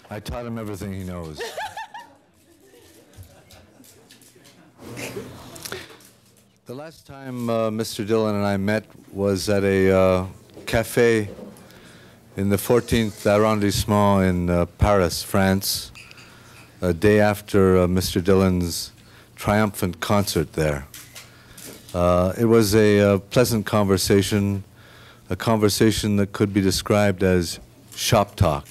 I taught him everything he knows. The last time Mr. Dylan and I met was at a cafe in the 14th arrondissement in Paris, France, a day after Mr. Dylan's triumphant concert there. It was a pleasant conversation, a conversation that could be described as shop talk,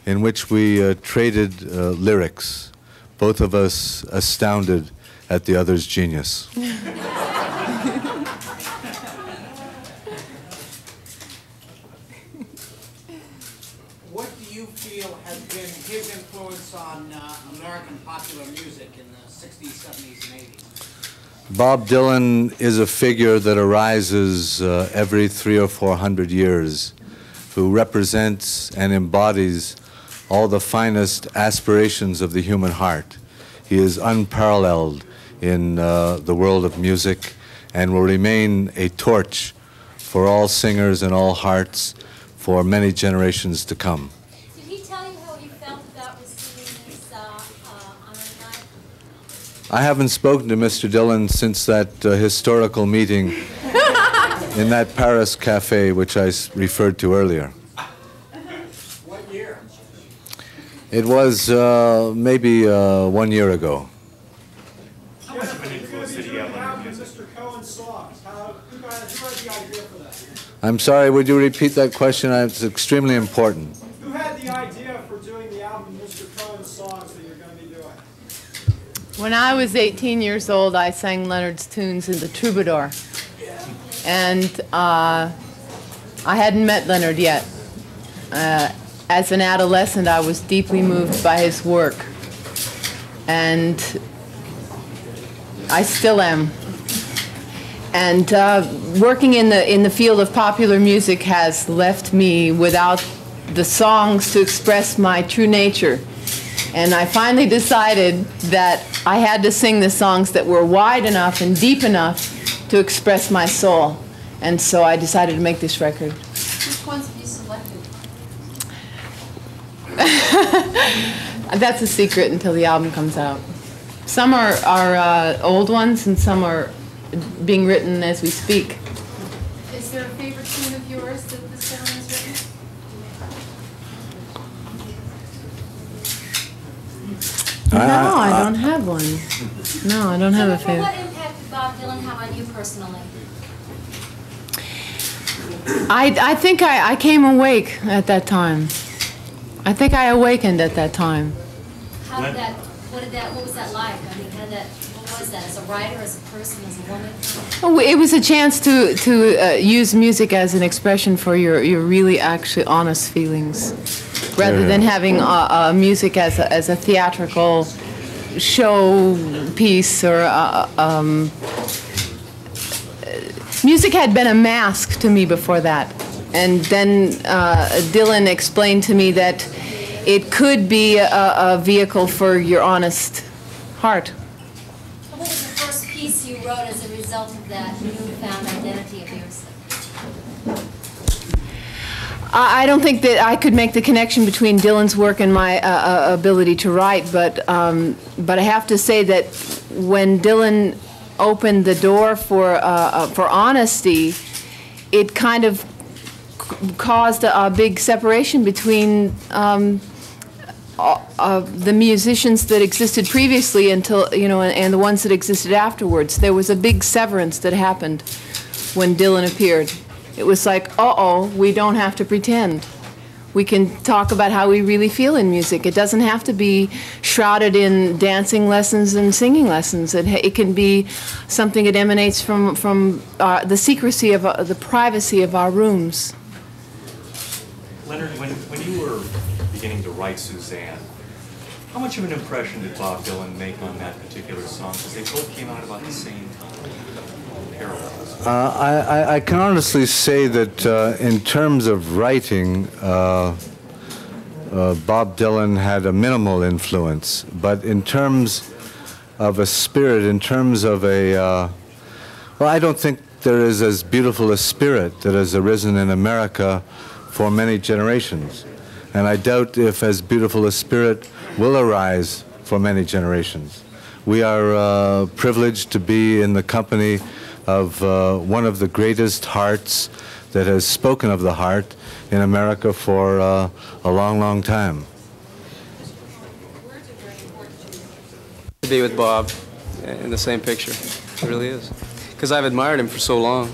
in which we traded lyrics, both of us astounded at the other's genius. What do you feel has been his influence on American popular music in the 60s, 70s, and 80s? Bob Dylan is a figure that arises every 300 or 400 years, who represents and embodies all the finest aspirations of the human heart. He is unparalleled in the world of music and will remain a torch for all singers and all hearts for many generations to come. Did he tell you how he felt about receiving this honor tonight? I haven't spoken to Mr. Dylan since that historical meeting in that Paris cafe which I referred to earlier. What year? It was maybe 1 year ago. How much of an influence did he have on your music? Mr. Cohen's songs. Who got the idea for that? I'm sorry, would you repeat that question? It's extremely important. Who had the idea for doing the album Mr. Cohen's songs that you're going to be doing? When I was 18 years old, I sang Leonard's tunes in the Troubadour. And I hadn't met Leonard yet. As an adolescent, I was deeply moved by his work. And I still am. And working in the field of popular music has left me without the songs to express my true nature. And I finally decided that I had to sing the songs that were wide enough and deep enough to express my soul. And so I decided to make this record. Which ones have you selected? That's a secret until the album comes out. Some are old ones and some are being written as we speak. Is there a favorite tune of yours that this gentleman's written? No, I don't have one. No, I don't have a favorite. What impact did Bob Dylan have on you personally? I think I came awake at that time. I think I awakened at that time. How did that, what was that like? I mean, what was that, as a writer, as a person, as a woman? Oh, it was a chance to use music as an expression for your really actually honest feelings, rather than having music as a theatrical show piece or music had been a mask to me before that. And then Dylan explained to me that it could be a vehicle for your honest heart. What was the first piece you wrote as a result of that newfound identity of yours? I don't think that I could make the connection between Dylan's work and my ability to write, but I have to say that when Dylan opened the door for honesty, it kind of caused a big separation between the musicians that existed previously until, and the ones that existed afterwards. There was a big severance that happened when Dylan appeared. It was like, uh-oh, we don't have to pretend. We can talk about how we really feel in music. It doesn't have to be shrouded in dancing lessons and singing lessons. It can be something that emanates from the secrecy of the privacy of our rooms. Leonard, when you were beginning to write Suzanne, how much of an impression did Bob Dylan make on that particular song? Because they both came out about the same time. Parallels. I can honestly say that in terms of writing, Bob Dylan had a minimal influence. But in terms of a spirit, in terms of well, I don't think there is as beautiful a spirit that has arisen in America for many generations. and I doubt if as beautiful a spirit will arise for many generations. We are privileged to be in the company of one of the greatest hearts that has spoken of the heart in America for a long, long time. To be with Bob in the same picture, it really is, because I've admired him for so long.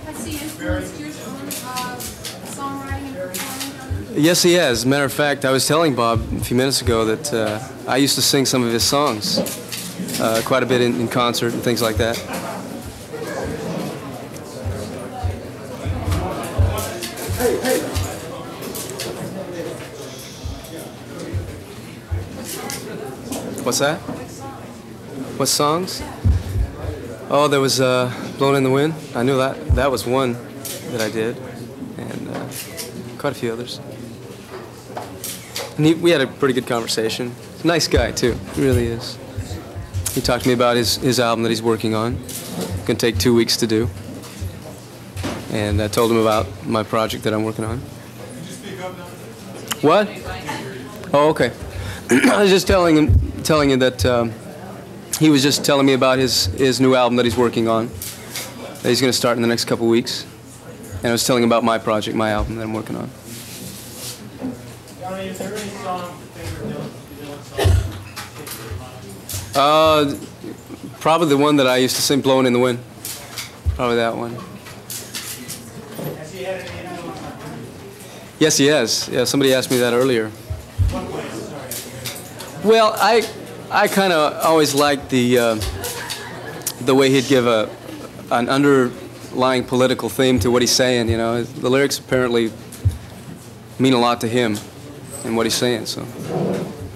Has he influenced your songwriting and performing? Yes, he has. As a matter of fact, I was telling Bob a few minutes ago that I used to sing some of his songs quite a bit in concert and things like that. What's that? What songs? Oh, there was Blowin' in the Wind. I knew that was one that I did, and quite a few others. And we had a pretty good conversation. He's a nice guy, too. He really is. He talked to me about his album that he's working on. It's going to take 2 weeks to do. And I told him about my project that I'm working on. What? Oh, okay. I was just telling you that he was just telling me about his new album that he's working on, that he's going to start in the next couple weeks. And I was telling him about my project, my album that I'm working on. Johnny, is there any song, favorite Dylan song? Probably the one that I used to sing, "Blowin' in the Wind." Probably that one. Has he had any influence on you? Yes, he has. Yeah, somebody asked me that earlier. What way? Sorry. Well, I kind of always liked the way he'd give an underlying political theme to what he's saying. You know, the lyrics apparently mean a lot to him and what he's saying. So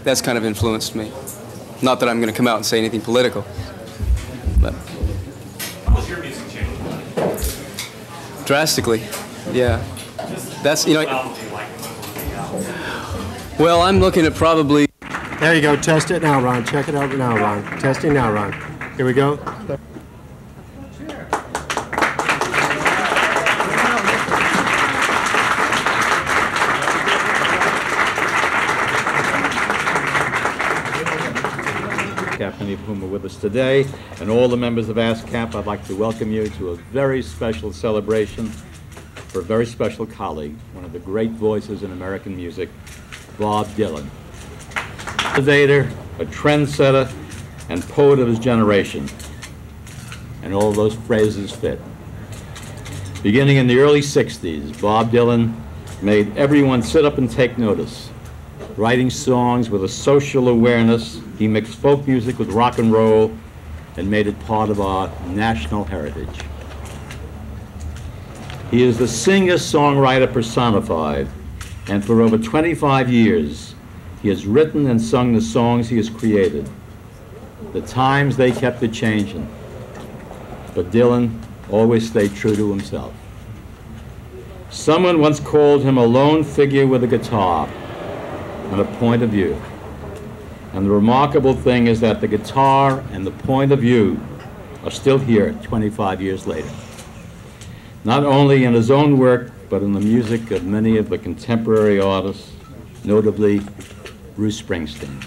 that's kind of influenced me. Not that I'm going to come out and say anything political, but How has your music changed? drastically, yeah. That's, you know. Album do you like and what was the album? Well, I'm looking at probably. There you go. Test it now, Ron. Check it out now, Ron. Testing now, Ron. Here we go. Many of whom are with us today, and all the members of ASCAP, I'd like to welcome you to a very special celebration for a very special colleague, one of the great voices in American music, Bob Dylan. Innovator, a trendsetter, and poet of his generation. And all those phrases fit. Beginning in the early 60s, Bob Dylan made everyone sit up and take notice. Writing songs with a social awareness, he mixed folk music with rock and roll and made it part of our national heritage. He is the singer-songwriter personified, and for over 25 years, he has written and sung the songs he has created. The times, they kept it changing, but Dylan always stayed true to himself. Someone once called him a lone figure with a guitar and a point of view. And the remarkable thing is that the guitar and the point of view are still here 25 years later. Not only in his own work, but in the music of many of the contemporary artists, notably Bruce Springsteen.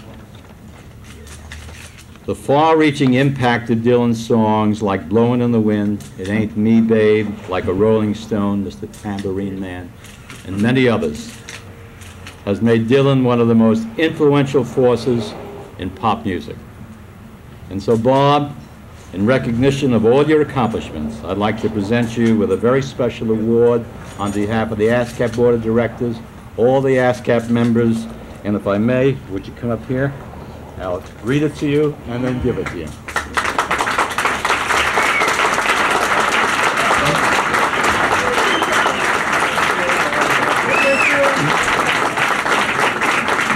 The far-reaching impact of Dylan's songs like "Blowin' in the Wind," "It Ain't Me, Babe," "Like a Rolling Stone," "Mr. Tambourine Man," and many others has made Dylan one of the most influential forces in pop music. And so, Bob, in recognition of all your accomplishments, I'd like to present you with a very special award on behalf of the ASCAP Board of Directors, all the ASCAP members, and if I may, would you come up here? I'll read it to you and then give it to you.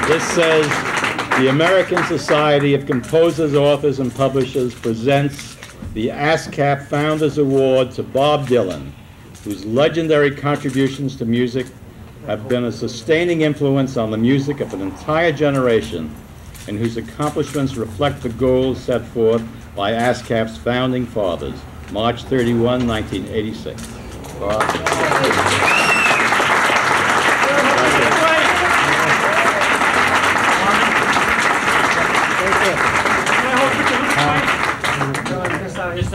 This says, the American Society of Composers, Authors, and Publishers presents the ASCAP Founders Award to Bob Dylan, whose legendary contributions to music have been a sustaining influence on the music of an entire generation, and whose accomplishments reflect the goals set forth by ASCAP's founding fathers, March 31, 1986. Bob.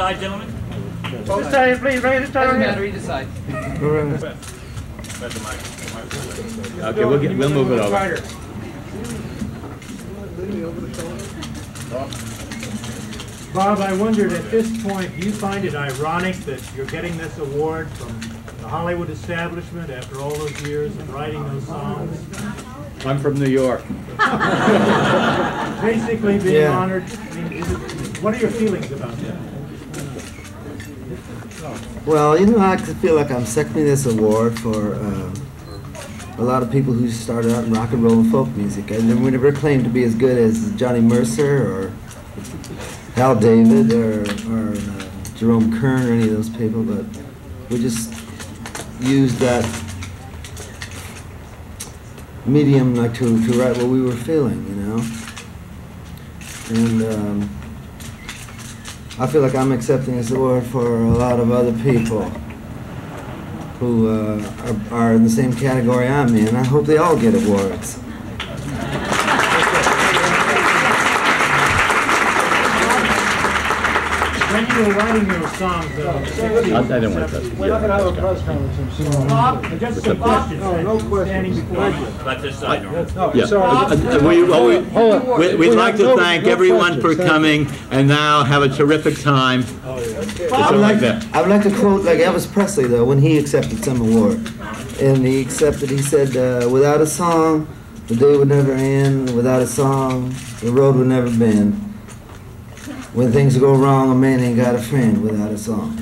side, gentlemen. This side, please, right this side. Doesn't matter, either side. Okay, we'll move it over. Bob, I wondered at this point, do you find it ironic that you're getting this award from the Hollywood establishment after all those years of writing those songs? I'm from New York. Basically being honored. I mean, what are your feelings about that? Well, you know, I feel like I'm accepting this award for a lot of people who started out in rock and roll and folk music. And we never claimed to be as good as Johnny Mercer or Hal David or Jerome Kern or any of those people, but we just used that medium like to write what we were feeling, you know. And I feel like I'm accepting this award for a lot of other people who are in the same category I'm in. I hope they all get awards. When you were writing your songs, I didn't want to. we're not going to have a press conference. Bob, just some questions. No questions. Let this side. We'd like to thank everyone for coming and now have a terrific time. I would like to quote like Elvis Presley, though, when he accepted some award. And he said, without a song, the day would never end. Without a song, the road would never bend. When things go wrong, a man ain't got a friend without a song.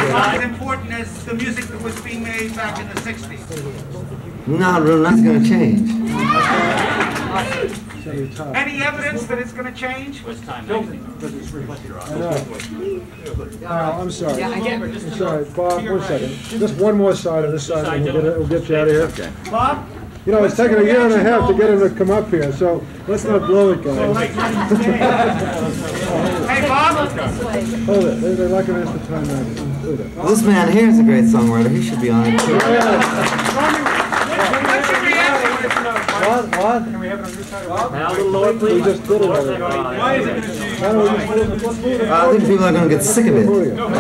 As important as the music that was being made back in the 60s. Not really, nothing's going to change. Any evidence that it's going to change? What's time? I'm sorry. I'm sorry, Bob, 1 second. Just one more side of this side, and we'll get you out of here. Okay. Bob? You know, it's taken a year and a half to get him to come up here, so let's not blow it, guys. Hey, Bob? Hold it. They're not going to ask the time now. Well, this man here is a great songwriter. He should be on it, too. What's your reaction? What? Can we have it on your side? A little lower, please. We just did it already. Why is it going to change? I think people are going to get sick of it. No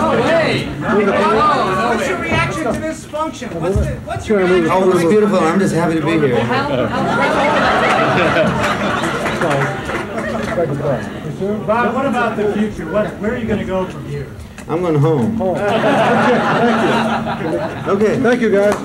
way! What's your reaction to this function? What's your reaction? Oh, it was beautiful. I'm just happy to be here. Bob, what about the future? Where are you going to go from here? I'm going home. Okay, thank you. Okay. Thank you, guys.